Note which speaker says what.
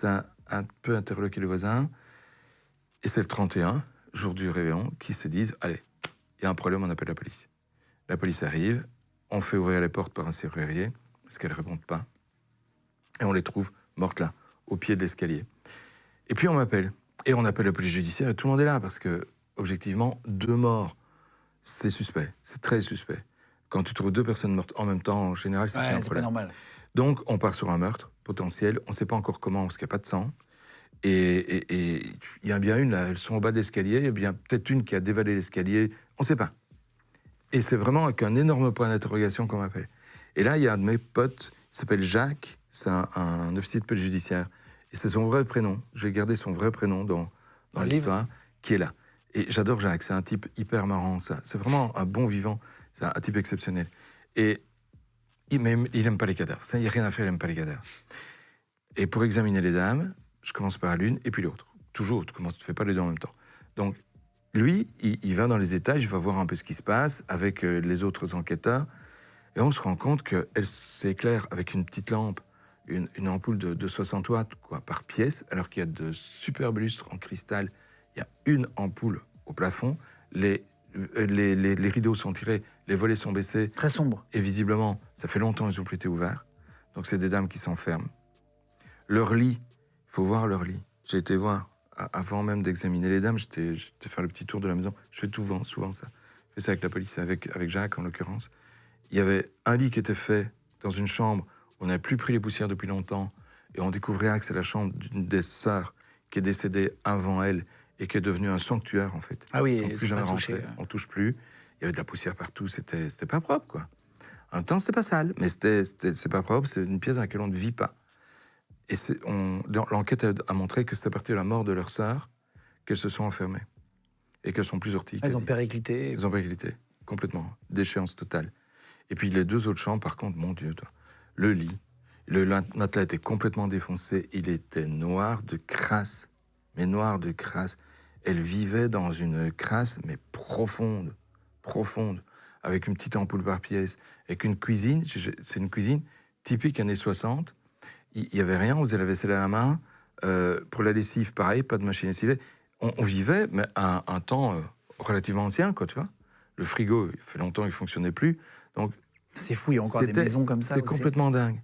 Speaker 1: Ça a un peu interloqué les voisins. Et c'est le 31, jour du réveillon, qui se disent « Allez, il y a un problème, on appelle la police ». La police arrive, on fait ouvrir les portes par un serrurier, parce qu'elles ne répondent pas. Et on les trouve mortes là, au pied de l'escalier. Et puis on m'appelle. Et on appelle la police judiciaire et tout le monde est là, parce que, objectivement, 2 morts, c'est suspect, c'est très suspect. Quand tu trouves 2 personnes mortes en même temps, en général, c'est un
Speaker 2: c'est pas
Speaker 1: problème.
Speaker 2: normal.
Speaker 1: Donc on part sur un meurtre potentiel, on ne sait pas encore comment, parce qu'il n'y a pas de sang. Et il y a bien une, là, elles sont au bas de l'escalier, il y a bien peut-être une qui a dévalé l'escalier, on ne sait pas. Et c'est vraiment avec un énorme point d'interrogation qu'on m'appelle. Et là, il y a un de mes potes, il s'appelle Jacques, c'est un officier de police judiciaire. Et c'est son vrai prénom, j'ai gardé son vrai prénom dans l'histoire, qui est là. Et j'adore Jacques, c'est un type hyper marrant, ça. C'est vraiment un bon vivant, c'est un type exceptionnel. Et il n'aime pas les cadavres, ça, il n'y a rien à faire, il n'aime pas les cadavres. Et pour examiner les dames, je commence par l'une et puis l'autre. Toujours, tu ne fais pas les deux en même temps. Donc, lui, il va dans les étages, il va voir un peu ce qui se passe avec les autres enquêteurs. Et on se rend compte qu'elle s'éclaire avec une petite lampe, une ampoule de 60 watts quoi, par pièce, alors qu'il y a de superbes lustres en cristal. Il y a une ampoule au plafond. Les rideaux sont tirés, les volets sont baissés.
Speaker 2: Très sombre.
Speaker 1: Et visiblement, ça fait longtemps qu'ils n'ont plus été ouverts. Donc c'est des dames qui s'enferment. Leur lit, il faut voir leur lit. J'ai été voir, avant même d'examiner les dames, j'étais faire le petit tour de la maison. Je fais souvent ça. Je fais ça avec la police, avec Jacques en l'occurrence. Il y avait un lit qui était fait dans une chambre où on n'avait plus pris les poussières depuis longtemps. Et on découvrait que c'est la chambre d'une des sœurs qui est décédée avant elle et qui est devenue un sanctuaire, en fait.
Speaker 2: Ah oui,
Speaker 1: ils ne sont plus jamais rentrés, on ne touche plus. Il y avait de la poussière partout, c'était pas propre, quoi. En même temps, c'était pas sale, mais c'est pas propre, c'est une pièce dans laquelle on ne vit pas. Et l'enquête a montré que c'est à partir de la mort de leur sœur qu'elles se sont enfermées. Et qu'elles sont plus orties.
Speaker 2: Elles ont périclité.
Speaker 1: Elles ont périclité, complètement. Déchéance totale. Et puis les 2 autres chambres, par contre, mon Dieu, toi. Le lit, le matelas était complètement défoncé. Il était noir de crasse. Mais noir de crasse. Elle vivait dans une crasse, mais profonde. Profonde. Avec une petite ampoule par pièce. Avec une cuisine. C'est une cuisine typique années 60. Il n'y avait rien, on faisait la vaisselle à la main. Pour la lessive, pareil, pas de machine à lessiver. On vivait, mais à un temps relativement ancien, quoi, tu vois. Le frigo, il fait longtemps qu'il ne fonctionnait plus. Donc,
Speaker 2: c'est fou, il y a encore des maisons comme ça.
Speaker 1: C'est complètement dingue.